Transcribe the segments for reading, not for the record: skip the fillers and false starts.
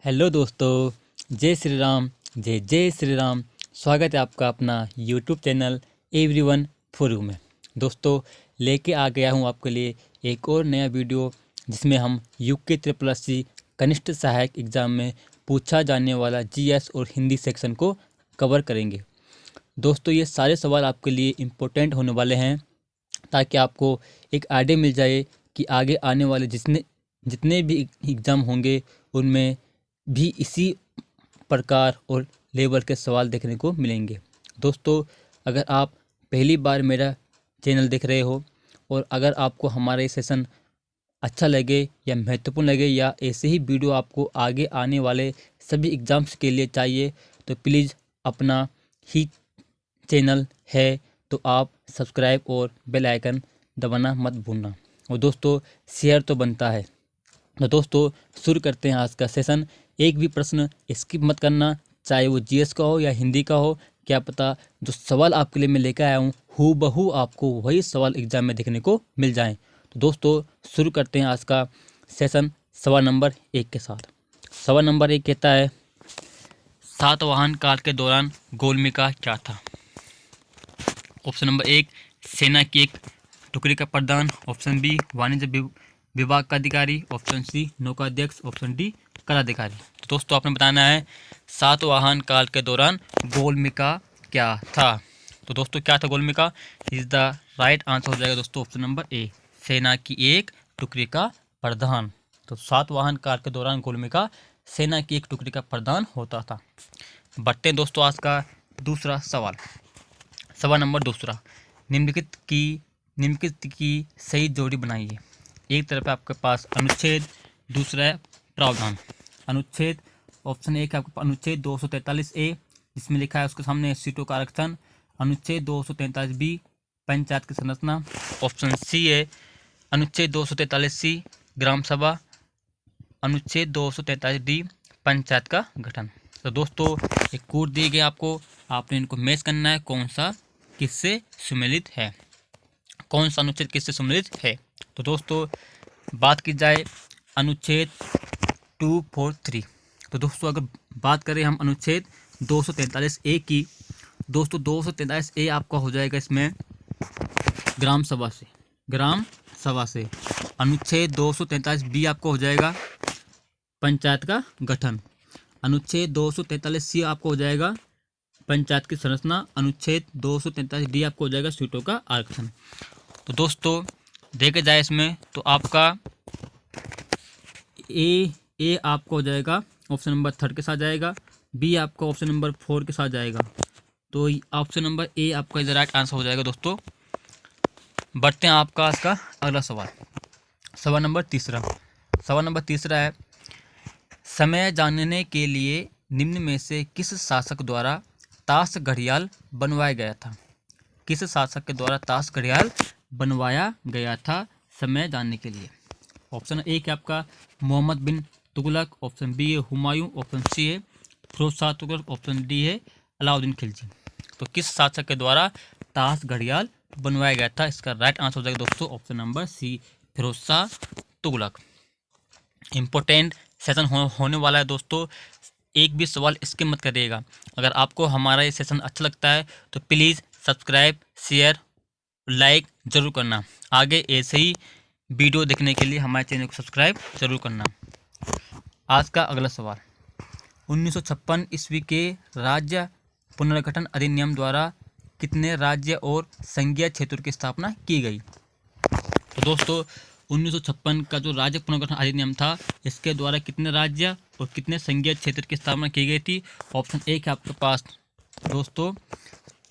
Hello दोस्तों, जय श्री राम, जय जय श्री राम। स्वागत है आपका अपना YouTube channel everyone for you में। दोस्तों, लेके आ गया हूँ आपके लिए एक और नया वीडियो जिसमें हम यूके SSC कनिष्ठ सहायक एग्ज़ाम में पूछा जाने वाला जीएस और हिंदी सेक्शन को कवर करेंगे। दोस्तों, ये सारे सवाल आपके लिए इम्पोर्टेंट होने वाले हैं ताकि आपको एक आइडिया मिल जाए कि आगे आने वाले जितने भी एग्ज़ाम होंगे उनमें भी इसी प्रकार और लेवल के सवाल देखने को मिलेंगे। दोस्तों, अगर आप पहली बार मेरा चैनल देख रहे हो और अगर आपको हमारा ये सेशन अच्छा लगे या महत्वपूर्ण लगे या ऐसे ही वीडियो आपको आगे आने वाले सभी एग्ज़ाम्स के लिए चाहिए तो प्लीज़ अपना ही चैनल है तो आप सब्सक्राइब और बेल आइकन दबाना मत भूलना। और दोस्तों, शेयर तो बनता है। तो दोस्तों, शुरू करते हैं आज का सेशन। एक भी प्रश्न स्किप मत करना, चाहे वो जीएस का हो या हिंदी का हो। क्या पता जो सवाल आपके लिए मैं लेकर आया हूँ हूबहू आपको वही सवाल एग्जाम में देखने को मिल जाएं। तो दोस्तों, शुरू करते हैं आज का सेशन सवाल नंबर 1 के साथ। सवाल नंबर 1 कहता है, सातवाहन काल के दौरान गोलमिका क्या था? ऑप्शन नंबर 1 सेना की एक टुकड़ी का प्रधान, ऑप्शन बी वाणिज्य विभाग का अधिकारी, ऑप्शन सी नौकाध्यक्ष, ऑप्शन डी कलाधिकारी। तो दोस्तों, आपने बताना है सातवाहन काल के दौरान गोलमिका क्या था। तो दोस्तों, क्या था गोलमिका? इज द राइट आंसर हो जाएगा दोस्तों ऑप्शन नंबर ए, सेना की एक टुकड़ी का प्रधान। तो सातवाहन काल के दौरान गोलमिका सेना की एक टुकड़ी का प्रधान होता था। बढ़ते हैं दोस्तों आज का दूसरा सवाल। सवाल नंबर दूसरा, निम्नलिखित की सही जोड़ी बनाइए। एक तरफ है आपके पास अनुच्छेद, दूसरा है प्रावधान। अनुच्छेद ऑप्शन ए का आपके पास अनुच्छेद 243A जिसमें लिखा है उसके सामने सीटों का आरक्षण। अनुच्छेद 243B पंचायत की संरचना। ऑप्शन सी है अनुच्छेद 243C ग्राम सभा। अनुच्छेद 243D पंचायत का गठन। तो दोस्तों, एक कोड दिए गए आपको, आपने इनको मैच करना है कौन सा किससे सम्मिलित है, कौन सा अनुच्छेद किससे सम्मिलित है। तो दोस्तों, बात की जाए अनुच्छेद 243। तो दोस्तों, अगर बात करें हम अनुच्छेद 243A की, दोस्तों 243A आपका हो जाएगा इसमें ग्राम सभा से। अनुच्छेद 243B आपका हो जाएगा पंचायत का गठन। अनुच्छेद 243C आपको हो जाएगा पंचायत की संरचना। अनुच्छेद 243D आपको हो जाएगा सीटों का आरक्षण। तो दोस्तों, देखे जाए इसमें तो आपका ए आपको हो जाएगा ऑप्शन नंबर 3 के साथ जाएगा, बी आपका ऑप्शन नंबर 4 के साथ जाएगा। तो ऑप्शन नंबर ए आपका इधर राइट आंसर हो जाएगा। दोस्तों, बढ़ते हैं आपका आज का अगला सवाल। सवाल नंबर तीसरा है, समय जानने के लिए निम्न में से किस शासक द्वारा ताश घड़ियाल बनवाया गया था? किस शासक के द्वारा ताश घड़ियाल बनवाया गया था समय जानने के लिए? ऑप्शन ए है आपका मोहम्मद बिन तुगलक, ऑप्शन बी है हुमायूं, ऑप्शन सी है फिरोज शाह तुगलक, ऑप्शन डी है अलाउद्दीन खिलजी। तो किस शासक के द्वारा ताश घड़ियाल बनवाया गया था? इसका राइट आंसर हो जाएगा दोस्तों option number C, Firoz Shah Tughlaq. Important session होने वाला है दोस्तों, एक भी सवाल स्किप मत करिएगा। अगर आपको हमारा ये सेशन अच्छा लगता है तो प्लीज़ सब्सक्राइब, शेयर, लाइक ज़रूर करना। आगे ऐसे ही वीडियो देखने के लिए हमारे चैनल को सब्सक्राइब जरूर करना। आज का अगला सवाल, 1956 ईस्वी के राज्य पुनर्गठन अधिनियम द्वारा कितने राज्य और संघीय क्षेत्रों की स्थापना की गई? तो दोस्तों, 1956 का जो राज्य पुनर्गठन अधिनियम था इसके द्वारा कितने राज्य और कितने संघीय क्षेत्र की स्थापना की गई थी? ऑप्शन ए है आपके पास दोस्तों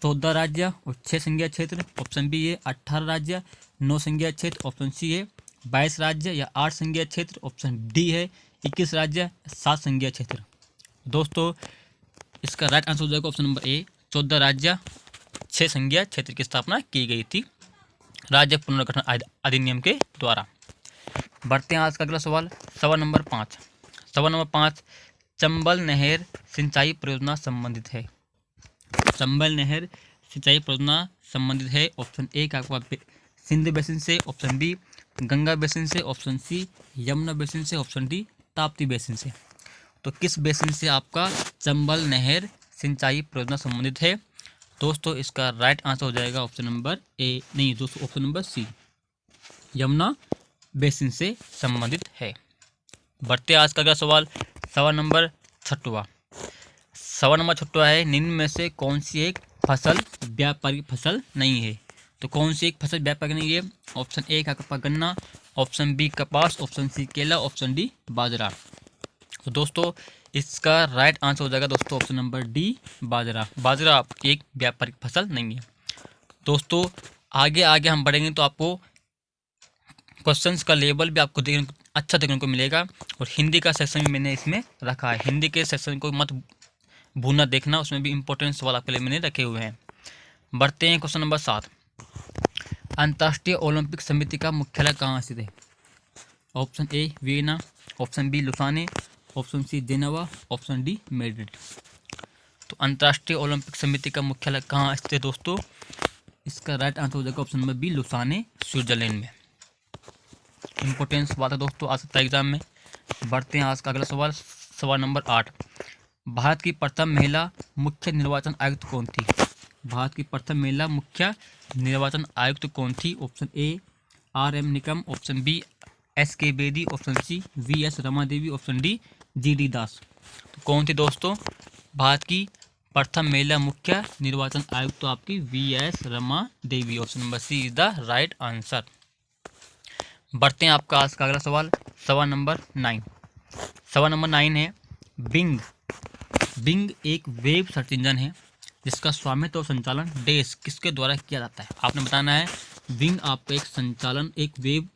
14 राज्य और 6 संघीय क्षेत्र, ऑप्शन बी है 18 राज्य 9 संघीय क्षेत्र, ऑप्शन सी है 22 राज्य या 8 संघीय क्षेत्र, ऑप्शन डी है 21 राज्य 7 संघीय क्षेत्र। दोस्तों, इसका राइट आंसर हो जाएगा ऑप्शन नंबर ए, 14 राज्य 6 संघीय क्षेत्र की स्थापना की गई थी राज्य पुनर्गठन अधिनियम के द्वारा। बढ़ते हैं आज का अगला सवाल। सवाल नंबर 5 चंबल नहर सिंचाई परियोजना संबंधित है। चंबल नहर सिंचाई परियोजना संबंधित है। ऑप्शन ए का आपका सिंध बेसिन से, ऑप्शन बी गंगा बेसिन से, ऑप्शन सी यमुना बेसिन से, ऑप्शन डी ताप्ती बेसिन से। तो किस बेसिन से आपका चंबल नहर सिंचाई परियोजना संबंधित है? दोस्तों इसका राइट आंसर हो जाएगा ऑप्शन नंबर ए, नहीं दोस्तों option number C, Yamuna basin से संबंधित है। बढ़ते आज का अगला सवाल, सवाल नंबर 6वां। सवाल नंबर 6वां है, निम्न में से कौन सी एक फसल व्यापारिक फसल नहीं है? तो कौन सी एक फसल व्यापारिक नहीं है? ऑप्शन ए का गन्ना, ऑप्शन बी कपास, ऑप्शन सी केला, ऑप्शन डी बाजरा। तो दोस्तों इसका राइट आंसर हो जाएगा दोस्तों ऑप्शन नंबर डी, बाजरा। बाजरा एक व्यापारिक फसल नहीं है। दोस्तों आगे आगे हम बढ़ेंगे तो आपको क्वेश्चंस का लेवल भी आपको अच्छा देखने को मिलेगा, और हिंदी का सेक्शन भी मैंने इसमें रखा है। हिंदी के सेक्शन को मत भूलना देखना, उसमें भी इंपॉर्टेंट सवाल आपके लिए मैंने रखे हुए हैं। बढ़ते हैं क्वेश्चन नंबर 7। अंतर्राष्ट्रीय ओलंपिक समिति का मुख्यालय कहाँ स्थित है? Option A Vienna, option B Lausanne, option C Geneva, option D Madrid. तो अंतर्राष्ट्रीय ओलंपिक समिति का मुख्यालय कहाँ स्थित है दोस्तों? इसका राइट आंसर हो जाएगा option number B, Lausanne, Switzerland में। इंपॉर्टेंस बात है दोस्तों, आ सकता है एग्जाम में। बढ़ते हैं आज का अगला सवाल, सवाल नंबर 8। भारत की प्रथम महिला मुख्य निर्वाचन आयुक्त कौन थी? भारत की प्रथम महिला मुख्य निर्वाचन आयुक्त कौन थी? Option A R M. Nikam, option B S K. Bedi, option C V S. Rama Devi, option D G D. Das. तो कौन थी दोस्तों भारत की प्रथम महिला मुख्य निर्वाचन आयुक्त? तो आपकी V S. Rama Devi. Option number C is the right answer. बढ़ते हैं आपका आज का अगला सवाल, सवाल नंबर 9। सवाल नंबर 9 है, बिंग। बिंग एक वेब सर्च इंजन है जिसका स्वामित्व और संचालन डेस किसके द्वारा किया जाता है? आपने बताना है। बिंग आपका एक वेब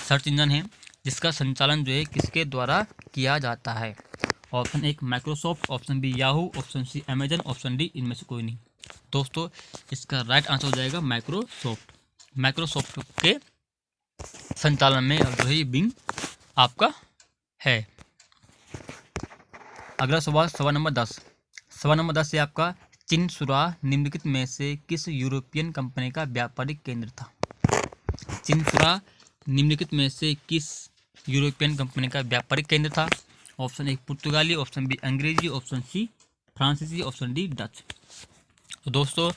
सर्च इंजन है जिसका संचालन जो है किसके द्वारा किया जाता है? Option A Microsoft, option B Yahoo, option C Amazon, option D इनमें से कोई नहीं। दोस्तों इसका राइट आंसर हो जाएगा माइक्रोसॉफ्ट। माइक्रोसॉफ्ट के संचालन में अब जो है बिंग आपका है। अगला सवाल, सवाल नंबर 10। सवाल नंबर 10 है आपका, चिनसुरा निम्नलिखित में से किस यूरोपियन कंपनी का व्यापारिक केंद्र था? चिनसुरा निम्नलिखित में से किस यूरोपियन कंपनी का व्यापारिक केंद्र था? ऑप्शन ए पुर्तगाली, ऑप्शन बी अंग्रेजी, ऑप्शन सी फ्रांसीसी, ऑप्शन डी डच। तो दोस्तों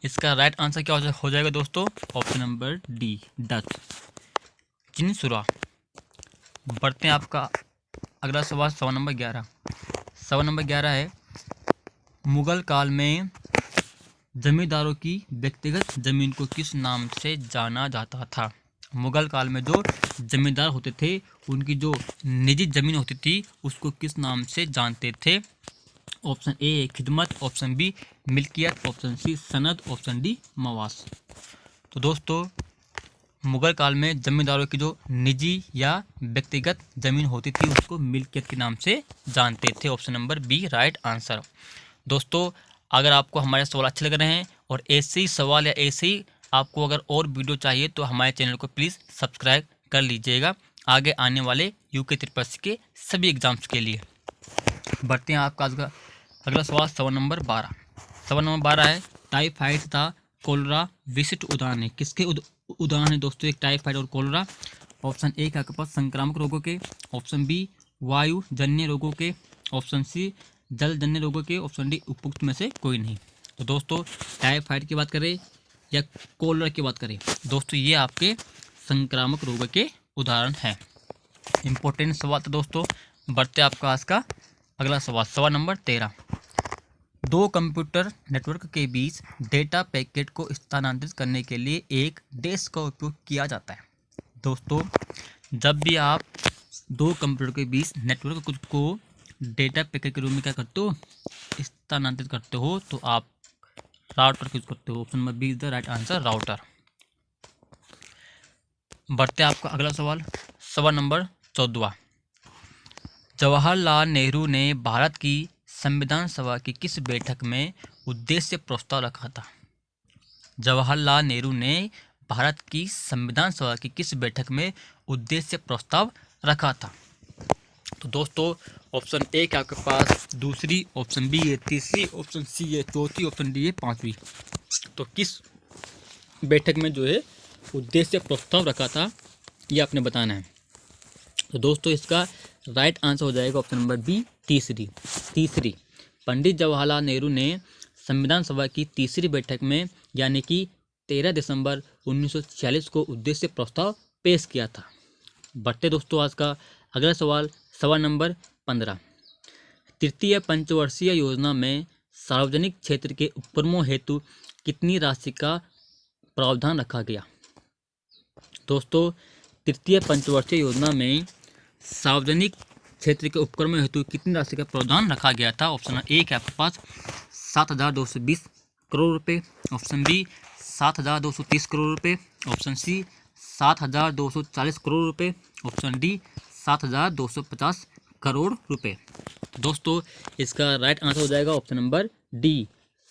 इसका राइट आंसर क्या हो जाएगा दोस्तों? Option number D, Dutch, Chinsurah. बढ़ते हैं आपका अगला सवाल, सवाल नंबर 11। सवाल नंबर 11 है, मुगल काल में जमींदारों की व्यक्तिगत जमीन को किस नाम से जाना जाता था? मुगल काल में जो जमींदार होते थे उनकी जो निजी जमीन होती थी उसको किस नाम से जानते थे? ऑप्शन ए खिदमत, ऑप्शन बी मिल्कियत, ऑप्शन सी सनद, ऑप्शन डी मवास। तो दोस्तों मुगल काल में जमींदारों की जो निजी या व्यक्तिगत जमीन होती थी उसको मिल्कियत के नाम से जानते थे। Option number B right answer. दोस्तों अगर आपको हमारे सवाल अच्छे लग रहे हैं और ऐसे ही सवाल या ऐसे ही आपको अगर और वीडियो चाहिए तो हमारे चैनल को प्लीज़ सब्सक्राइब कर लीजिएगा आगे आने वाले यूके त्रिपक्षी के सभी एग्जाम्स के लिए। बढ़ते हैं आपका आज का अगला सवाल, सवाल नंबर 12। सवाल नंबर 12 है, टाइफाइड तथा कोलरा विशिष्ट उदाहरण है। किसके उदाहरण है दोस्तों एक टाइफाइड और कोलरा? ऑप्शन ए का पास संक्रामक रोगों के, ऑप्शन बी वायु जन्य रोगों के, ऑप्शन सी जल जन्य रोगों के, ऑप्शन डी उपयुक्त में से कोई नहीं। तो दोस्तों टाइफाइड की बात करें या कोलरा की बात करें दोस्तों ये आपके संक्रामक रोगों के उदाहरण हैं। इंपॉर्टेंट सवाल था दोस्तों। बढ़ते आपका आज का अगला सवाल, सवाल नंबर 13। दो कंप्यूटर नेटवर्क के बीच डेटा पैकेट को स्थानांतरित करने के लिए एक डैश का उपयोग किया जाता है। दोस्तों जब भी आप दो कंप्यूटर के बीच नेटवर्क को डेटा पैकेट के रूप में क्या करते हो, स्थानांतरित करते हो, तो आप राउटर यूज करते हो। Option number B is the right answer, router. बढ़ते आपका अगला सवाल, सवाल नंबर 14। जवाहरलाल नेहरू ने भारत की संविधान सभा की किस बैठक में उद्देश्य प्रस्ताव रखा था? जवाहरलाल नेहरू ने भारत की संविधान सभा की किस बैठक में उद्देश्य प्रस्ताव रखा था? तो दोस्तों ऑप्शन ए के आपके पास दूसरी, ऑप्शन बी है तीसरी, ऑप्शन सी है चौथी, ऑप्शन डी है पांचवी। तो किस बैठक में जो है उद्देश्य प्रस्ताव रखा था ये आपने बताना है। तो दोस्तों इसका राइट आंसर हो जाएगा ऑप्शन नंबर बी तीसरी पंडित जवाहरलाल नेहरू ने संविधान सभा की तीसरी बैठक में यानी कि 13 दिसंबर 1946 को उद्देश्य प्रस्ताव पेश किया था। बढ़ते दोस्तों आज का अगला सवाल, सवाल नंबर 15। तृतीय पंचवर्षीय योजना में सार्वजनिक क्षेत्र के उपक्रमों हेतु कितनी राशि का प्रावधान रखा गया? दोस्तों तृतीय पंचवर्षीय योजना में सार्वजनिक क्षेत्र के उपक्रमों हेतु कितनी राशि का प्रावधान रखा गया था? ऑप्शन ए है आपके पास 7,220 करोड़ रुपए, ऑप्शन बी 7,230 करोड़ रुपए, ऑप्शन सी 7,240 करोड़ रुपए, ऑप्शन डी 7,250 करोड़ रुपए। दोस्तों इसका राइट आंसर हो जाएगा ऑप्शन नंबर डी,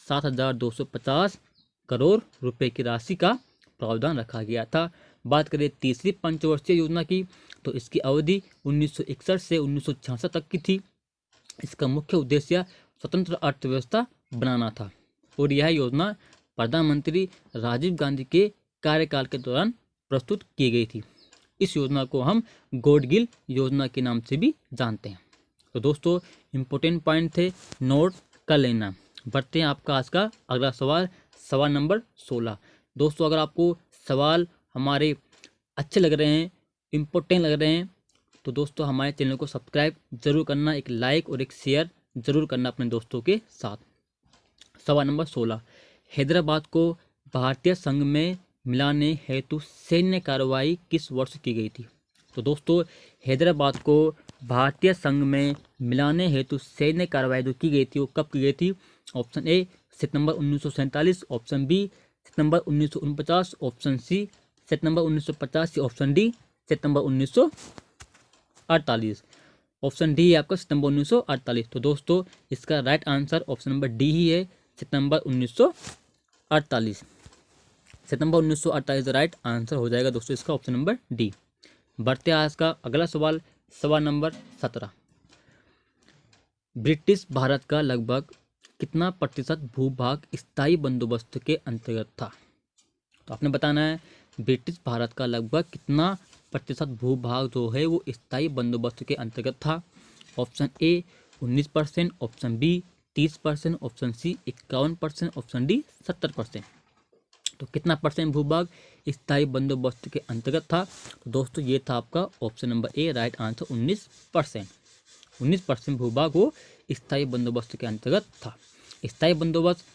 7,250 करोड़ रुपए की राशि का प्रावधान रखा गया था। बात करें तीसरी पंचवर्षीय योजना की तो इसकी अवधि 1961 से 1966 तक की थी। इसका मुख्य उद्देश्य स्वतंत्र अर्थव्यवस्था बनाना था और यह योजना प्रधानमंत्री राजीव गांधी के कार्यकाल के दौरान प्रस्तुत की गई थी। इस योजना को हम गॉडगिल योजना के नाम से भी जानते हैं। तो दोस्तों इम्पोर्टेंट पॉइंट थे, नोट कर लेना। बढ़ते हैं आपका आज का अगला सवाल, सवाल नंबर 16। दोस्तों अगर आपको सवाल हमारे अच्छे लग रहे हैं, इम्पोर्टेंट लग रहे हैं तो दोस्तों हमारे चैनल को सब्सक्राइब जरूर करना, एक लाइक और एक शेयर जरूर करना अपने दोस्तों के साथ। सवाल नंबर 16, हैदराबाद को भारतीय संघ में मिलाने हेतु सैन्य कार्रवाई किस वर्ष की गई थी? तो दोस्तों हैदराबाद को भारतीय संघ में मिलाने हेतु सैन्य कार्रवाई जो की गई थी वो कब की गई थी? ऑप्शन ए सितंबर 1947, ऑप्शन बी सितंबर 1949, ऑप्शन सी सितंबर 1950, ऑप्शन डी सितंबर 1948। ऑप्शन डी है आपका सितंबर 1948। तो दोस्तों इसका right answer option number D ही है, सितंबर 1948। सितंबर 1948 राइट आंसर हो जाएगा दोस्तों इसका ऑप्शन नंबर डी। बढ़ते आज का अगला सवाल, सवाल नंबर 17। ब्रिटिश भारत का लगभग कितना प्रतिशत भूभाग स्थायी बंदोबस्त के अंतर्गत था? तो आपने बताना है ब्रिटिश भारत का लगभग कितना प्रतिशत भूभाग जो है वो स्थायी बंदोबस्त के अंतर्गत था। Option A 19%, option B 30%, option C 51%, option D 70%। तो कितना परसेंट भूभाग स्थायी बंदोबस्त के अंतर्गत था? तो दोस्तों ये था आपका option number A, right answer 19%। 19% भूभाग वो स्थायी बंदोबस्त के अंतर्गत था। स्थायी बंदोबस्त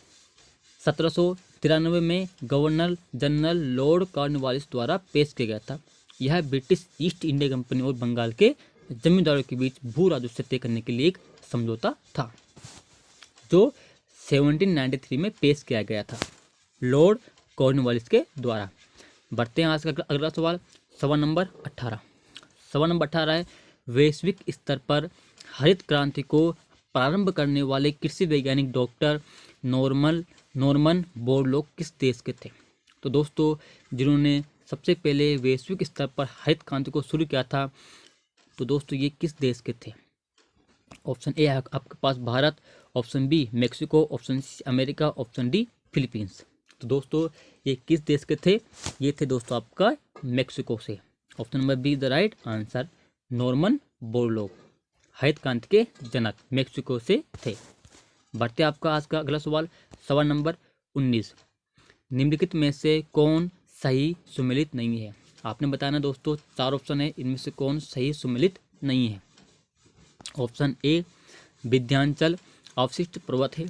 1793 में गवर्नर जनरल लॉर्ड कॉर्नवालिस द्वारा पेश किया गया था। यह ब्रिटिश ईस्ट इंडिया कंपनी और बंगाल के जमींदारों के बीच भू राजस्व तय करने के लिए एक समझौता था जो 1793 में पेश किया गया था लॉर्ड कॉर्नवालिस के द्वारा। बढ़ते हैं आज का अगला सवाल, सवाल नंबर 18। सवाल नंबर 18 है, वैश्विक स्तर पर हरित क्रांति को प्रारंभ करने वाले कृषि वैज्ञानिक डॉक्टर नॉर्मन बोरलॉग किस देश के थे? तो दोस्तों जिन्होंने सबसे पहले वैश्विक स्तर पर हरित क्रांति को शुरू किया था तो दोस्तों ये किस देश के थे? ऑप्शन ए आपके पास Bharat, option B Mexico, option C America, option D Philippines. तो दोस्तों ये किस देश के थे? ये थे दोस्तों आपका मेक्सिको से। Option number be the right answer, Norman Borlaug हरित क्रांति के जनक मेक्सिको से थे। बढ़ते आपका आज का अगला सवाल, सवाल नंबर 19। निम्नलिखित में से कौन सही सुमेलित नहीं है? आपने बताना दोस्तों, 4 ऑप्शन है, इनमें से कौन सही सुमेलित नहीं है? ऑप्शन ए विंध्याचल अवशिष्ट पर्वत है,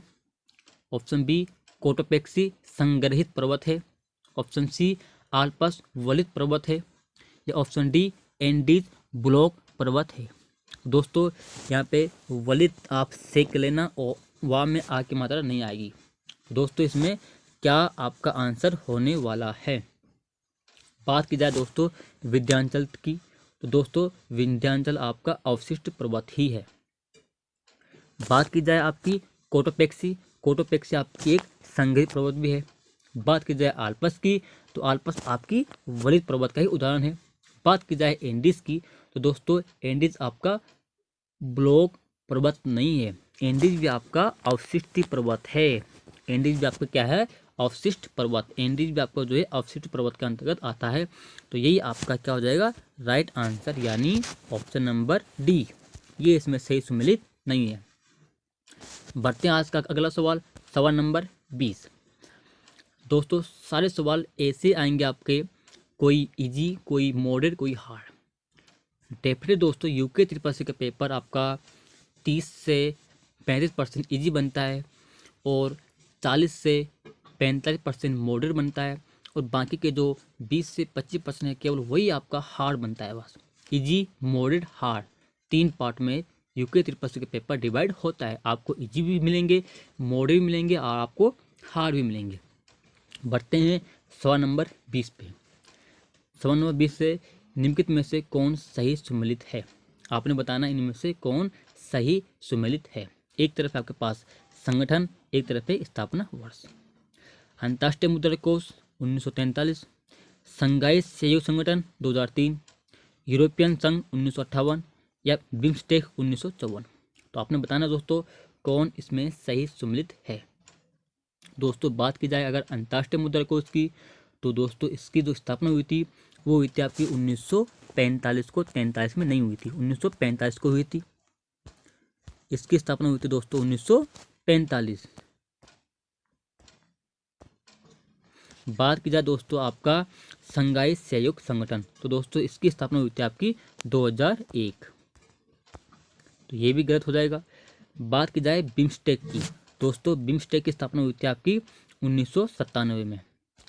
ऑप्शन बी कोटोपेक्सी संग्रहित पर्वत है, ऑप्शन सी आल्प्स वलित पर्वत है, या ऑप्शन डी एंडीज ब्लॉक पर्वत है। दोस्तों यहाँ पे वलित आप सेक लेना और वाह में आ की मात्रा नहीं आएगी। दोस्तों इसमें क्या आपका आंसर होने वाला है? बात की जाए दोस्तों विंध्याचल की तो दोस्तों विंध्याचल आपका अवशिष्ट पर्वत ही है। बात की जाए आपकी कोटोपेक्सी आपकी एक संग्रहित पर्वत भी है। बात की जाए आल्प्स की तो आल्प्स आपकी वलित पर्वत का ही उदाहरण है। बात की जाए एंडीज की तो दोस्तों एंडीज आपका ब्लॉक पर्वत नहीं है, एंडीज भी आपका अवशिष्ट पर्वत है। एंडीज भी आपका क्या है? अवशिष्ट पर्वत। एंडीज भी आपका जो है अवशिष्ट पर्वत के अंतर्गत आता है। तो यही आपका क्या हो जाएगा? राइट आंसर यानी ऑप्शन नंबर डी, ये इसमें सही सुमेलित नहीं है। बढ़ते हैं आज का अगला सवाल, सवाल नंबर 20। दोस्तों सारे सवाल ऐसे आएंगे आपके, कोई इजी, कोई मॉडरेट, कोई हार्ड। डेफिनेटली दोस्तों यूके त्रिपाठी का पेपर आपका 30 से 35% ईजी बनता है और 40 से 45% मॉडरेट बनता है, और बाकी के जो 20 से 25% है केवल वही आपका हार्ड बनता है। बस इजी, मॉडरेट, हार्ड 3 पार्ट में यूके त्रिपाठी का पेपर डिवाइड होता है। आपको इजी भी मिलेंगे, मॉडरेट भी मिलेंगे और आपको हार्ड भी मिलेंगे। बढ़ते हैं सवाल नंबर 20 पे। सवाल नंबर 20 से निम्नलिखित में से कौन सही सुमेलित है? आपने बताना इनमें से कौन सही सुमेलित है। एक तरफ आपके पास संगठन, एक तरफ है स्थापना वर्ष। अंतर्राष्ट्रीय मुद्रा कोष 1943, संघाई सहयोग संगठन 2003, यूरोपियन संघ 1958 या बिम्स्टेक 1954। तो आपने बताना दोस्तों कौन इसमें सही सुमेलित है। दोस्तों बात की जाए अगर अंतर्राष्ट्रीय मुद्रा कोष की, तो दोस्तों इसकी जो स्थापना हुई थी वो हुई थी आपकी 1945 को, 43 में नहीं हुई थी, 1945 को हुई थी। इसकी स्थापना हुई थी दोस्तों 1945। बात की जाए दोस्तों आपका संघाई सहयोग संगठन, तो दोस्तों इसकी स्थापना हुई थी आपकी 2001, तो ये भी गलत हो जाएगा। बात की जाए बिम्स्टेक की, दोस्तों बिम्स्टेक की स्थापना हुई थी आपकी 1997 में,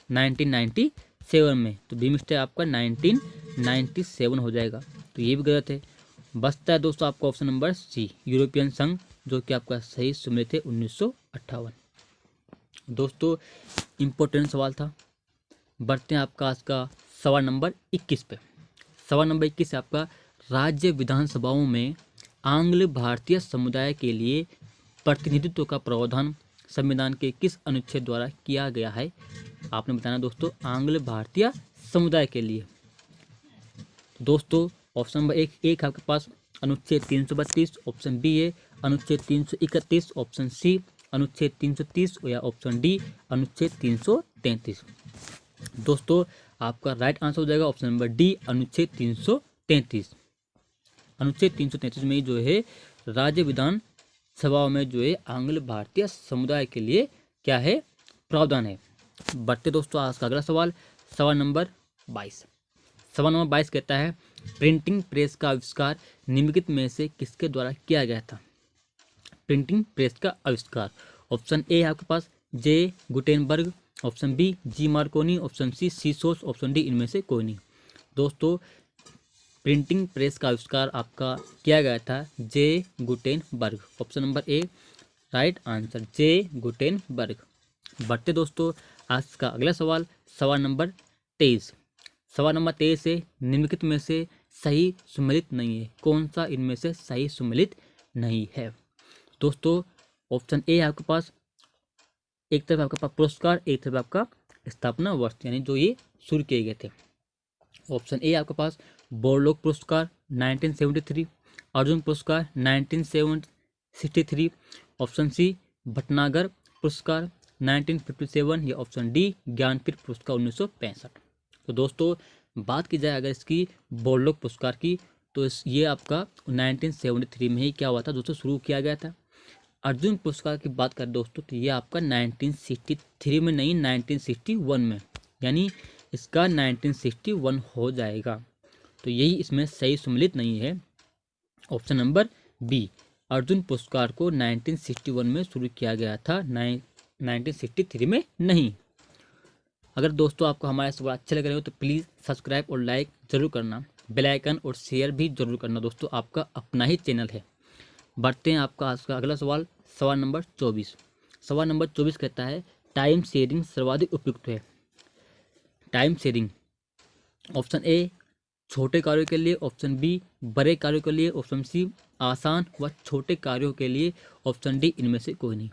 1997 में, तो बिम्स्टेक आपका 1997 हो जाएगा, तो ये भी गलत है। बचता है दोस्तों आपका ऑप्शन नंबर सी, यूरोपियन संघ, जो कि आपका सही सुमेलित है 1958। दोस्तों इम्पोर्टेंट सवाल था। बढ़ते हैं आपका आज का सवाल नंबर 21 पे। सवाल नंबर 21 है आपका, राज्य विधानसभाओं में आंग्ल भारतीय समुदाय के लिए प्रतिनिधित्व का प्रावधान संविधान के किस अनुच्छेद द्वारा किया गया है? आपने बताना दोस्तों आंग्ल भारतीय समुदाय के लिए। दोस्तों ऑप्शन नंबर एक आपके पास अनुच्छेद 332, ऑप्शन बी है अनुच्छेद 331, ऑप्शन सी अनुच्छेद 330 या ऑप्शन डी अनुच्छेद 333। दोस्तों आपका राइट आंसर हो जाएगा ऑप्शन नंबर डी, अनुच्छेद 333। अनुच्छेद 333 में जो है राज्य विधान सभाओं में जो है आंग्ल भारतीय समुदाय के लिए क्या है, प्रावधान है। बढ़ते दोस्तों आज का अगला सवाल, सवाल नंबर 22। सवाल नंबर 22 कहता है, प्रिंटिंग प्रेस का आविष्कार निम्नलिखित में से किसके द्वारा किया गया था? प्रिंटिंग प्रेस का आविष्कार, ऑप्शन ए है आपके पास J Gutenberg, option B G Marconi, option C सीसोस, ऑप्शन डी इनमें से कोई नहीं। दोस्तों प्रिंटिंग प्रेस का आविष्कार आपका किया गया था J Gutenberg, option number A right answer, J Gutenberg. बढ़ते दोस्तों आज का अगला सवाल, सवाल नंबर 23। सवाल नंबर 23 है, निम्नलिखित में से सही सुमेलित नहीं है। कौन सा इनमें से सही सुमेलित नहीं है? दोस्तों ऑप्शन ए आपके पास, एक तरफ आपके पास पुरस्कार, एक तरफ आपका स्थापना वर्ष, यानी जो ये शुरू किए गए थे। ऑप्शन ए आपके पास बोरलोग पुरस्कार 1973, अर्जुन पुरस्कार 1963, ऑप्शन सी भटनागर पुरस्कार 1957 या ऑप्शन डी ज्ञानपीठ पुरस्कार 1965। तो दोस्तों बात की जाए अगर इसकी बोरलोग पुरस्कार की, तो ये आपका 1973 में ही क्या हुआ था दोस्तों, शुरू किया गया था। अर्जुन पुरस्कार की बात करें दोस्तों तो ये आपका 1963 में नहीं 1961 में, यानी इसका 1961 हो जाएगा, तो यही इसमें सही सुमेलित नहीं है। ऑप्शन नंबर बी, अर्जुन पुरस्कार को 1961 में शुरू किया गया था, 1963 में नहीं। अगर दोस्तों आपको हमारे सवाल अच्छे लग रहे हो तो प्लीज़ सब्सक्राइब और लाइक ज़रूर करना, बेल आइकन और शेयर भी जरूर करना दोस्तों, आपका अपना ही चैनल है। बढ़ते हैं आपका आज का अगला सवाल, सवाल नंबर 24। सवाल नंबर 24 कहता है, टाइम शेयरिंग सर्वाधिक उपयुक्त है। टाइम शेयरिंग, ऑप्शन ए छोटे कार्यों के लिए, ऑप्शन बी बड़े कार्यों के लिए, ऑप्शन सी आसान व छोटे कार्यों के लिए, ऑप्शन डी इनमें से कोई नहीं।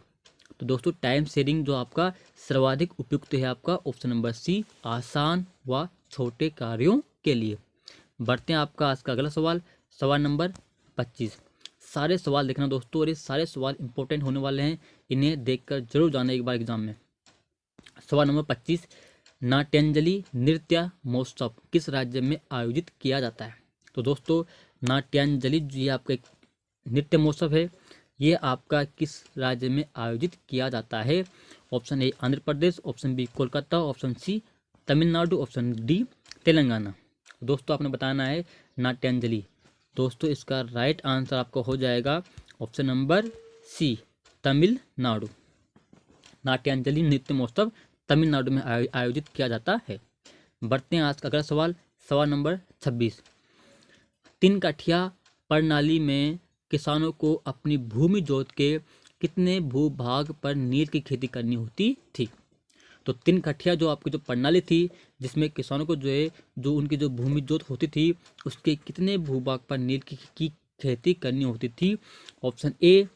तो दोस्तों टाइम शेयरिंग जो आपका सर्वाधिक उपयुक्त है आपका ऑप्शन नंबर सी, आसान व छोटे कार्यों के लिए। बढ़ते हैं आपका आज का अगला सवाल, सवाल नंबर 25। सारे सवाल देखना दोस्तों, और ये सारे सवाल इंपॉर्टेंट होने वाले हैं, इन्हें देखकर जरूर जाना एक बार एग्जाम में। सवाल नंबर 25, नाट्यांजलि नृत्य महोत्सव किस राज्य में आयोजित किया जाता है? तो दोस्तों नाट्यांजलि ये आपका एक नृत्य महोत्सव है ये आपका किस राज्य में आयोजित किया जाता है? Option A Andhra Pradesh, option B Kolkata, option C Tamil Nadu, option D Telangana. दोस्तों आपने बताना है नाट्यांजलि। दोस्तों इसका राइट आंसर आपका हो जाएगा ऑप्शन नंबर सी तमिलनाडु। नाट्यांजलि नृत्य महोत्सव तमिलनाडु में आयोजित किया जाता है। बढ़ते हैं आज का अगला सवाल, सवाल नंबर 26। 3 कठिया प्रणाली में किसानों को अपनी भूमि जोत के कितने भूभाग पर नील की खेती करनी होती थी? तो 3 कठिया जो आपकी जो प्रणाली थी जिसमें किसानों को जो है जो उनकी जो भूमि जोत होती थी उसके कितने भूभाग पर नील की खेती करनी होती थी? Option A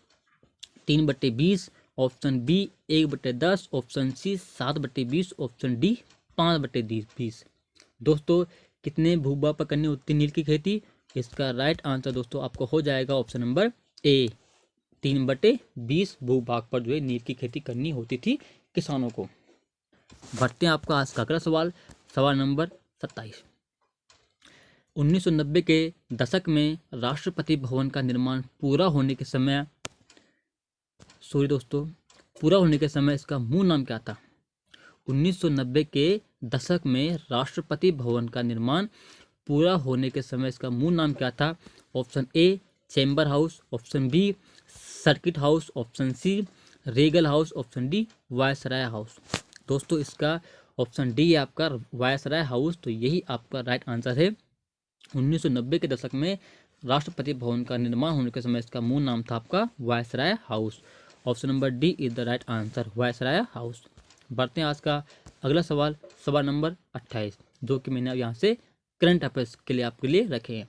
3/20, option B 1/10, option C 7/20, option D 5/20। दोस्तों कितने भूभाग पर करनी होती नील की खेती? इसका राइट आंसर दोस्तों आपको हो जाएगा ऑप्शन नंबर ए 3/20 भूभाग पर जो है नील की खेती करनी होती थी किसानों को। बढ़ते हैं आपका आज का अगला सवाल, सवाल नंबर 27। 1990 के दशक में राष्ट्रपति भवन का निर्माण पूरा होने के समय इसका मूल नाम क्या था? 1990 के दशक में राष्ट्रपति भवन का निर्माण पूरा होने के समय इसका मूल नाम क्या था? Option A chamber house, option B circuit house, option C regal house, option D viceroy house. दोस्तों इसका ऑप्शन डी है आपका वायसराय हाउस। तो यही आपका राइट आंसर है। 1990 के दशक में राष्ट्रपति भवन का निर्माण होने के समय इसका मूल नाम था आपका viceroy house. Option number D is the right answer, viceroy house. बढ़ते हैं आज का अगला सवाल, सवाल नंबर 28, जो कि मैंने यहाँ से करंट अफेयर्स के लिए आपके लिए रखे हैं।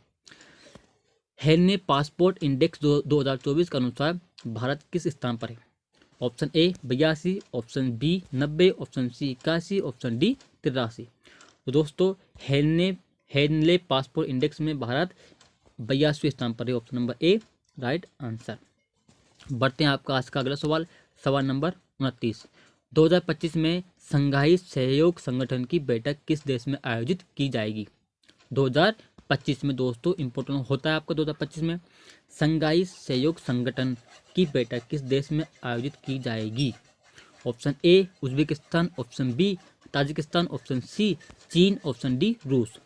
हेनने पासपोर्ट इंडेक्स 2024 के अनुसार भारत किस स्थान पर है? Option A 82, option B 90, option C 81, option D 83। तो दोस्तों हेनले पासपोर्ट इंडेक्स में भारत 82वें स्थान पर है। Option number A right answer. बढ़ते हैं आपका आज का अगला सवाल, सवाल नंबर 29। 2025 में शंघाई सहयोग संगठन की बैठक किस देश में आयोजित की जाएगी? 2025 में दोस्तों इंपॉर्टेंट होता है आपका 2025 में शंघाई सहयोग संगठन की बैठक किस देश में आयोजित की जाएगी? Option A Uzbekistan, option B Tajikistan, option C चीन, ऑप्शन डी रूस।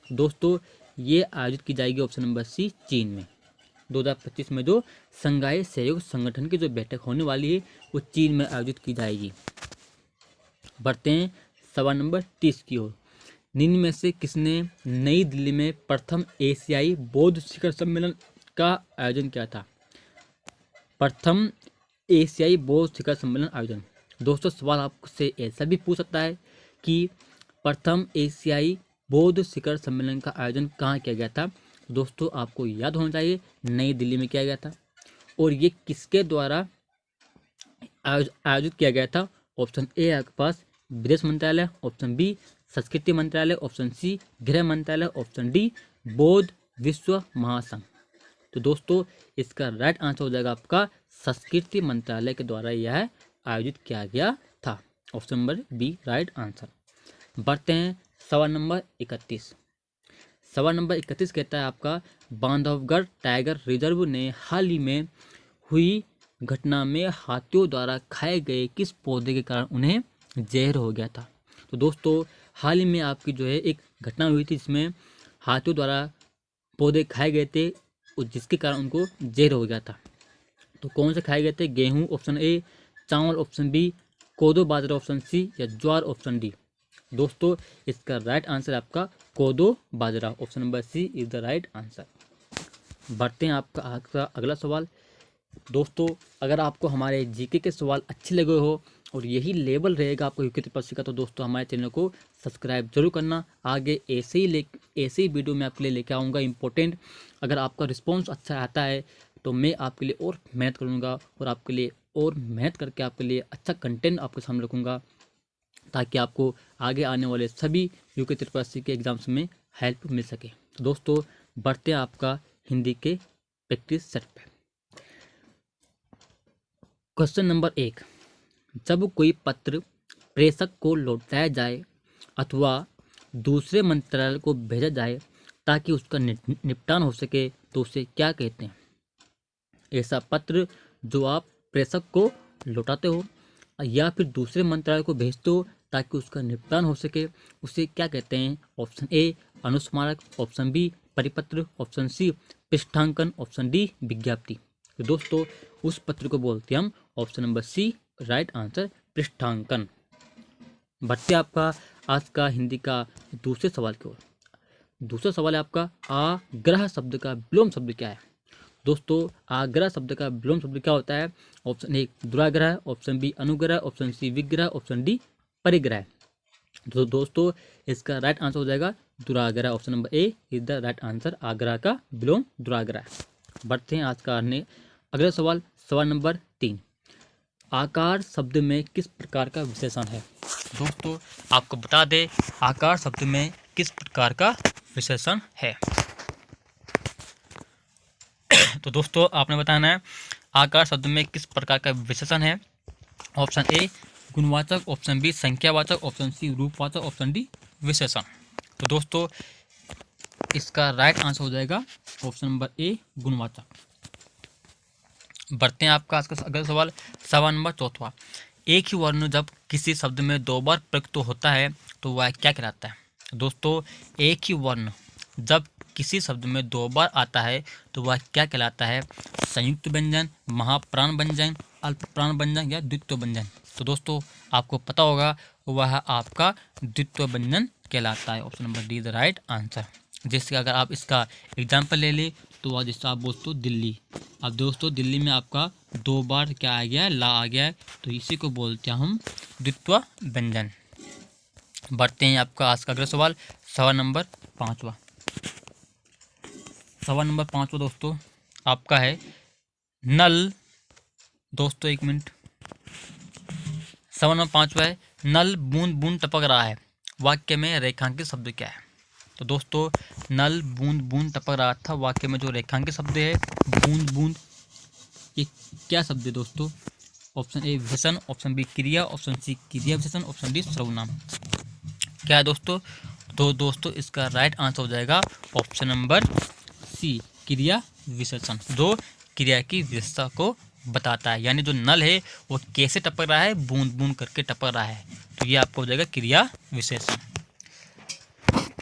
दोस्तों ये आयोजित की जाएगी ऑप्शन नंबर सी चीन में। 2025 में जो शंघाई सहयोग संगठन की जो बैठक होने वाली है वो चीन में आयोजित की जाएगी। बढ़ते हैं सवाल नंबर 30 की ओर। निम्न में से किसने नई दिल्ली में प्रथम एशियाई बौद्ध शिखर सम्मेलन का आयोजन किया था? प्रथम एशियाई बौद्ध शिखर सम्मेलन आयोजन। दोस्तों सवाल आपसे ऐसा भी पूछ सकता है कि प्रथम एशियाई बौद्ध शिखर सम्मेलन का आयोजन कहाँ किया गया था? दोस्तों आपको याद होना चाहिए नई दिल्ली में किया गया था। और ये किसके द्वारा आयोजित किया गया था? ऑप्शन ए आपके पास विदेश मंत्रालय, ऑप्शन बी संस्कृति मंत्रालय, ऑप्शन सी गृह मंत्रालय, ऑप्शन डी बौद्ध विश्व महासंघ। तो दोस्तों इसका राइट आंसर हो जाएगा आपका संस्कृति मंत्रालय के द्वारा यह आयोजित किया गया था। Option number B right answer. बढ़ते हैं सवाल नंबर 31। सवाल नंबर 31 कहता है आपका बांधवगढ़ टाइगर रिजर्व ने हाल ही में हुई घटना में हाथियों द्वारा खाए गए किस पौधे के कारण उन्हें जहर हो गया था? तो दोस्तों हाल ही में आपकी जो है एक घटना हुई थी जिसमें हाथियों द्वारा पौधे खाए गए थे और जिसके कारण उनको जहर हो गया था। तो कौन से खाए गए थे? गेहूँ ऑप्शन ए, चावल ऑप्शन बी, कोदो बाजरा ऑप्शन सी या ज्वार ऑप्शन डी। दोस्तों इसका राइट आंसर आपका कोदो बाजरा, option number C is the right answer. बढ़ते हैं आपका अगला सवाल। दोस्तों अगर आपको हमारे जीके के सवाल अच्छे लगे हो और यही लेवल रहेगा आपको यूके त्रिपाठी का, तो दोस्तों हमारे चैनल को सब्सक्राइब जरूर करना। आगे ऐसे ही वीडियो मैं आपके लिए लेके आऊँगा इम्पोर्टेंट। अगर आपका रिस्पॉन्स अच्छा आता है तो मैं आपके लिए और मेहनत करूँगा और आपके लिए और मेहनत करके आपके लिए अच्छा कंटेंट आपके सामने रखूँगा ताकि आपको आगे आने वाले सभी यूके त्रिपाठी के एग्जाम्स में हेल्प मिल सके। तो दोस्तों बढ़ते हैं आपका हिंदी के प्रैक्टिस सेट पे। Question number 1। जब कोई पत्र प्रेषक को लौटाया जाए अथवा दूसरे मंत्रालय को भेजा जाए ताकि उसका निपटान हो सके तो उसे क्या कहते हैं? ऐसा पत्र जो आप प्रेषक को लौटाते हो या फिर दूसरे मंत्रालय को भेजते हो ताकि उसका निपटान हो सके, उसे क्या कहते हैं? ऑप्शन ए अनुस्मारक, ऑप्शन बी परिपत्र, ऑप्शन सी पृष्ठांकन, ऑप्शन डी विज्ञप्ति। तो दोस्तों उस पत्र को बोलते हैं हम option number C right answer पृष्ठांकन। बढ़ते आपका आज का हिंदी का दूसरे सवाल की ओर। दूसरा सवाल है आपका आग्रह शब्द का विलोम शब्द क्या है? दोस्तों आग्रह शब्द का विलोम शब्द क्या होता है? ऑप्शन ए दुराग्रह, ऑप्शन बी अनुग्रह, ऑप्शन सी विग्रह, ऑप्शन डी परिग्रह। तो दोस्तों इसका राइट आंसर हो जाएगा दुराग्रह। Option number A is the right answer, आग्रह का विलोम दुराग्रह। बढ़ते हैं आज का अगला सवाल, सवाल नंबर 3। आकार शब्द में किस प्रकार का विशेषण है? दोस्तों आपको बता दें आकार शब्द में किस प्रकार का विशेषण है। तो दोस्तों आपने बताना है आकार शब्द में किस प्रकार का विशेषण है। ऑप्शन ए गुणवाचक, ऑप्शन बी संख्यावाचक, ऑप्शन सी रूपवाचक, ऑप्शन डी विशेषण। तो दोस्तों इसका राइट आंसर हो जाएगा ऑप्शन नंबर ए गुणवाचक। बढ़ते हैं आपका आज का अगला सवाल, सवाल नंबर 4। एक ही वर्ण जब किसी शब्द में 2 बार प्रयुक्त होता है तो वह क्या कहलाता है? दोस्तों एक ही वर्ण जब किसी शब्द में 2 बार आता है तो वह क्या कहलाता है? संयुक्त व्यंजन, महाप्राण व्यंजन, अल्पप्राण व्यंजन या द्वित्व व्यंजन। तो दोस्तों आपको पता होगा वह आपका द्वित्व व्यंजन कहलाता है। Option number D the right answer. जैसे अगर आप इसका एग्जाम्पल ले ले तो वह जैसे आप बोलते हो दिल्ली। अब दोस्तों दिल्ली में आपका 2 बार क्या आ गया है? ला आ गया है, तो इसी को बोलते हैं हम द्वित्व व्यंजन। बढ़ते हैं आपका आज का अगला सवाल, सवाल नंबर 5। सवाल नंबर 5 दोस्तों आपका है नल। दोस्तों एक मिनट, सवाल नंबर 5 है नल बूंद बूंद टपक रहा है, वाक्य में रेखांकित शब्द क्या है? तो दोस्तों नल बूंद बूंद टपक रहा था, वाक्य में जो रेखांकित शब्द है बूंद बूंद, ये क्या शब्द है दोस्तों? ऑप्शन ए विशेषण, ऑप्शन बी क्रिया, ऑप्शन सी क्रिया विशेषण, ऑप्शन डी सर्वनाम। क्या है दोस्तों? तो दोस्तों इसका राइट आंसर हो जाएगा ऑप्शन नंबर सी क्रिया विशेषण, जो क्रिया की विशेषता को बताता है। यानी जो नल है वो कैसे टपक रहा है? बूंद बूंद करके टपक रहा है, तो ये आपको हो जाएगा क्रिया विशेषण।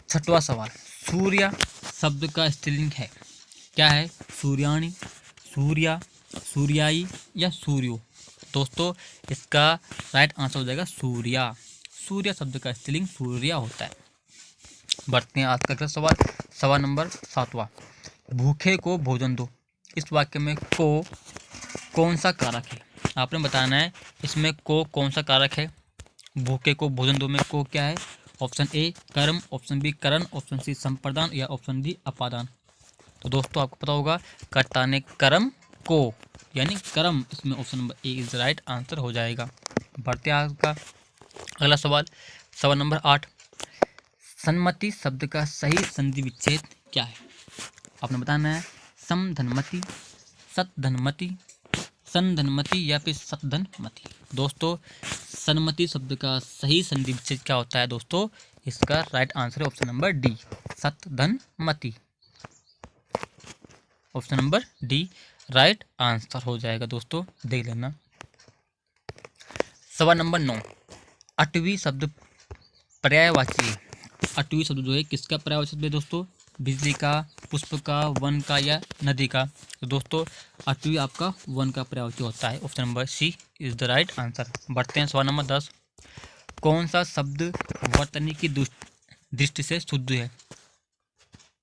6वां सवाल, सूर्य शब्द का स्त्रीलिंग है क्या है? सूर्याणी, सूर्या, सूर्याई या सूर्यो। दोस्तों इसका राइट आंसर हो जाएगा सूर्या। सूर्य शब्द का स्त्रीलिंग सूर्या होता है। बढ़ते हैं आज का अगला सवाल, सवाल नंबर 7। भूखे को भोजन दो, इस वाक्य में को कौन सा कारक है? आपने बताना है इसमें को कौन सा कारक है। भूखे को भोजन दो में को क्या है? ऑप्शन ए कर्म, ऑप्शन बी करण, ऑप्शन सी संप्रदान या ऑप्शन डी अपादान। तो दोस्तों आपको पता होगा कर्ता ने कर्म को, यानी कर्म, इसमें option number A is right answer हो जाएगा। बढ़ते हैं आपका अगला सवाल, सवाल नंबर 8। सन्मति शब्द का सही संधि विच्छेद क्या है? आपने बताना है समधनमति, सतधनमति, संधनमति या फिर सतधनमति। दोस्तों सन्मति शब्द का सही संधि विच्छेद क्या होता है दोस्तों? इसका राइट आंसर है ऑप्शन नंबर डी सतधनमति। Option number D right answer हो जाएगा दोस्तों, देख लेना। सवाल नंबर 9। अटवी शब्द पर्यायवाची है। अटवी शब्द जो है किसका पर्यायवाची है दोस्तों? बिजली का, पुष्प का, वन का या नदी का। तो दोस्तों अटवी आपका वन का पर्यायवाची होता है। Option number C is the right answer. बढ़ते हैं सवाल नंबर 10। कौन सा शब्द वर्तनी की दृष्टि से शुद्ध है?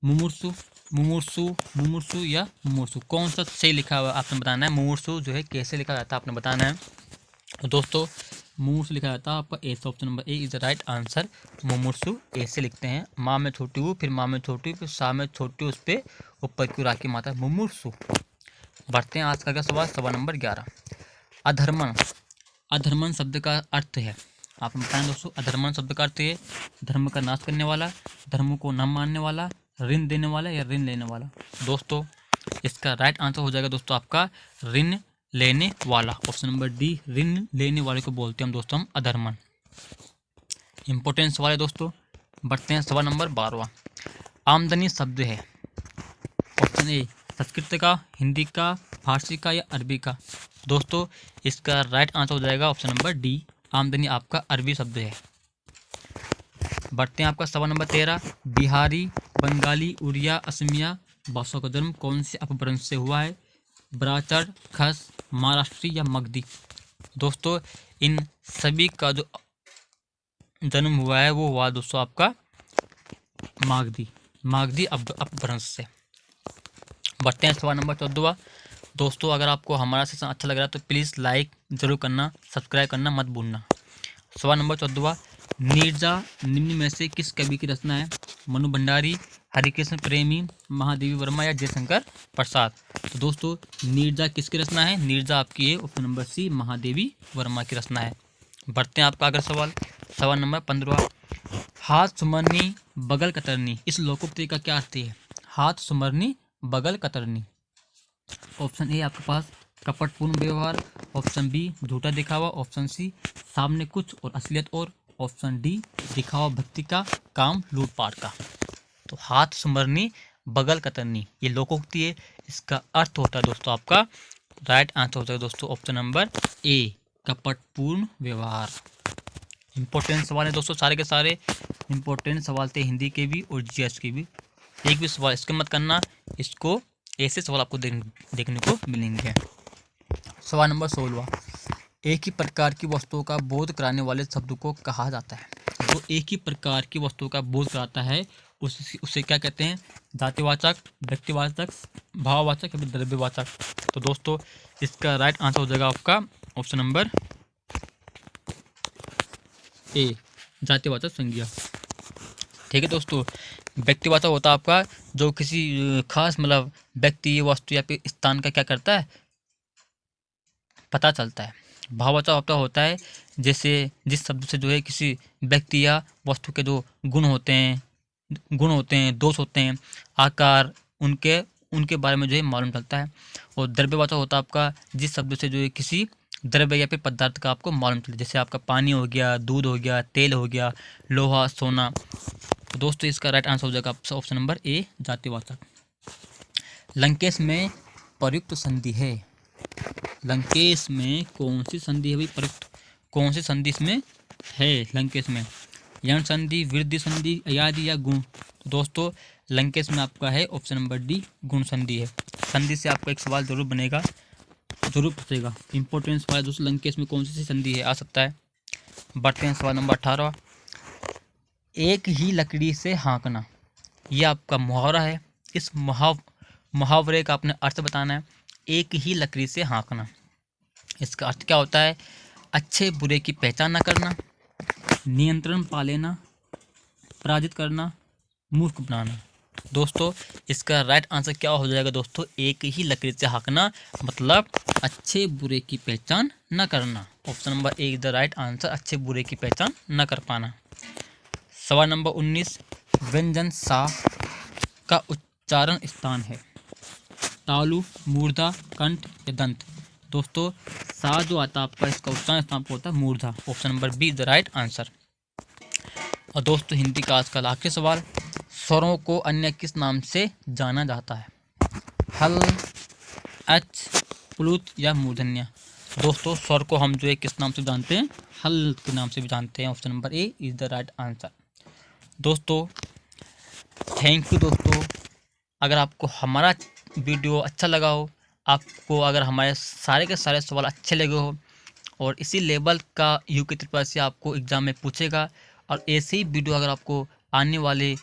मुमूर्षु, मुमूर्षु, मुमूर्षु या मुमूर्षु, कौन सा सही लिखा हुआ आपने बताना है। मुमूर्षु जो है कैसे लिखा जाता है आपने बताना है। तो दोस्तों मुमूर्षु लिखा जाता है आपका A, option number A is the right answer. मुमूर्षु ऐसे लिखते हैं, माँ में छोटी हूँ, फिर माँ में छोटी हूँ, फिर सा में छोटी, उस पर ऊपर की राखी माता मुमूर्षु। बढ़ते हैं आज का सवाल, सवाल नंबर 11। अधर्मण, अधर्मण शब्द का अर्थ है, आप बताएं दोस्तों। अधर्मण शब्द का अर्थ है धर्म का नाश करने वाला, धर्म को न मानने वाला, ऋण देने वाला या ऋण लेने वाला। दोस्तों इसका राइट आंसर हो जाएगा दोस्तों आपका ऋण लेने वाला। ऑप्शन नंबर डी ऋण लेने वाले को बोलते हैं हम दोस्तों हम अधर्मण। इंपॉर्टेंट सवाल है दोस्तों। बढ़ते हैं सवाल नंबर 12। आमदनी शब्द है, ऑप्शन ए संस्कृत का, हिंदी का, फारसी का या अरबी का? दोस्तों इसका राइट आंसर हो जाएगा ऑप्शन नंबर डी, आमदनी आपका अरबी शब्द है। बढ़ते हैं आपका सवाल नंबर 13। बिहारी, बंगाली, उड़िया, असमिया भाषाओं का जन्म कौन से अपभ्रंश से हुआ है? ब्राचर, खस, महाराष्ट्री या मगधी? दोस्तों इन सभी का जो जन्म हुआ है वो हुआ दोस्तों आपका मागधी अपभ्रंश से। बढ़ते हैं सवाल नंबर 14। दोस्तों अगर आपको हमारा सेशन अच्छा लग रहा है तो प्लीज़ लाइक जरूर करना, सब्सक्राइब करना मत भूलना। सवाल नंबर 14। नीरजा निम्न में से किस कवि की रचना है? मनु भंडारी, हरिकृष्ण प्रेमी, महादेवी वर्मा या जयशंकर प्रसाद? तो दोस्तों नीरजा किसकी रचना है? नीरजा आपकी है option number C, Mahadevi Verma की रचना है। बढ़ते हैं आपका अगला सवाल नंबर 15। हाथ सुमरनी बगल कतरनी, इस लोकोक्ति का क्या अर्थ है? हाथ सुमरनी बगल कतरनी। ऑप्शन ए आपके पास कपटपूर्ण व्यवहार, ऑप्शन बी झूठा दिखावा, ऑप्शन सी सामने कुछ और असलियत और, ऑप्शन डी दिखावा भक्ति का, काम लूटपाट का। तो हाथ सुमरनी बगल कतरनी ये लोकोक्ति है, इसका अर्थ होता है दोस्तों आपका राइट आंसर होता है दोस्तों ऑप्शन नंबर ए, कपटपूर्ण व्यवहार। इंपॉर्टेंट सवाल है दोस्तों, सारे के सारे इंपॉर्टेंट सवाल थे, हिंदी के भी और जीएस के भी। एक भी सवाल इसका मत करना, इसको ऐसे सवाल आपको देखने को मिलेंगे। सवाल नंबर 16। एक ही प्रकार की वस्तुओं का बोध कराने वाले शब्द को कहा जाता है? जो एक ही प्रकार की वस्तुओं का बोध कराता है उसे क्या कहते हैं? जातिवाचक, व्यक्तिवाचक, भाववाचक या फिर द्रव्यवाचक? तो दोस्तों इसका राइट आंसर हो जाएगा आपका ऑप्शन नंबर ए, जातिवाचक संज्ञा। ठीक है दोस्तों, व्यक्तिवाचक होता है आपका जो किसी खास मतलब व्यक्ति, वस्तु या फिर स्थान का क्या करता है, पता चलता है। भाववाचक होता है जैसे जिस शब्द से जो है किसी व्यक्ति या वस्तु के जो गुण होते हैं, दोष होते हैं, आकार, उनके बारे में जो है मालूम चलता है। और द्रव्यवाचक होता है आपका जिस शब्द से जो है किसी द्रव्य या फिर पदार्थ का आपको मालूम चलता है, जैसे आपका पानी हो गया, दूध हो गया, तेल हो गया, लोहा, सोना। तो दोस्तों इसका राइट आंसर हो जाएगा ऑप्शन नंबर ए, जातिवाचक। लंकेश में प्रयुक्त संधि है? लंकेश में कौन सी संधि है भाई प्रयुक्त? कौन सी संधि इसमें है लंकेश में? यण संधि, वृद्धि संधि, अयादि या गुण? तो दोस्तों लंकेश में आपका है ऑप्शन नंबर डी, गुण संधि है। संधि से आपका एक सवाल जरूर बनेगा, जरूर पूछेगा। इंपॉर्टेंट सवाल दोस्तों, लंकेश में कौन सी संधि है, आ सकता है। बढ़ते हैं सवाल नंबर 18। एक ही लकड़ी से हाँकना, यह आपका मुहावरा है। इस मुहावरे का आपने अर्थ बताना है। एक ही लकड़ी से हाँकना, इसका अर्थ क्या होता है? अच्छे बुरे की पहचान न करना, नियंत्रण पा लेना, पराजित करना, मूर्ख बनाना। दोस्तों इसका राइट आंसर क्या हो जाएगा दोस्तों? एक ही लकड़ी से हाँकना मतलब अच्छे बुरे की पहचान न करना। Option number A is the right answer, अच्छे बुरे की पहचान न कर पाना। सवाल नंबर 19। व्यंजन सा का उच्चारण स्थान है? तालु, मूर्धा, कंठ या दंत? दोस्तों सा जो आता है आपका इसका उच्चारण स्थान पर होता है मूर्धा। Option number B is the right answer. और दोस्तों हिंदी का आज का आखिरी सवाल, स्वरों को अन्य किस नाम से जाना जाता है? हल, अच, प्लुत या मूर्धन्य? दोस्तों स्वर को हम जो है किस नाम से जानते हैं? हल के नाम से भी जानते हैं। Option number A is the right answer. दोस्तों थैंक यू दोस्तों। अगर आपको हमारा वीडियो अच्छा लगा हो, आपको अगर हमारे सारे के सारे सवाल अच्छे लगे हो और इसी लेवल का यू की तरफ से आपको एग्ज़ाम में पूछेगा और ऐसे ही वीडियो अगर आपको आने वाले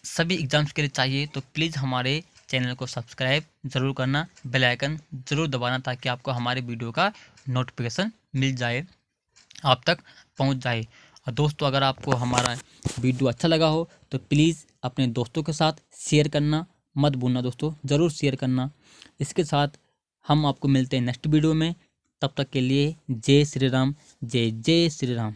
सभी एग्ज़ाम्स के लिए चाहिए तो प्लीज़ हमारे चैनल को सब्सक्राइब ज़रूर करना, बेल आइकन ज़रूर दबाना ताकि आपको हमारे वीडियो का नोटिफिकेशन मिल जाए, आप तक पहुंच जाए। और दोस्तों अगर आपको हमारा वीडियो अच्छा लगा हो तो प्लीज़ अपने दोस्तों के साथ शेयर करना मत भूलना दोस्तों, ज़रूर शेयर करना। इसके साथ हम आपको मिलते हैं नेक्स्ट वीडियो में, तब तक के लिए जय श्री राम, जय जय श्री राम।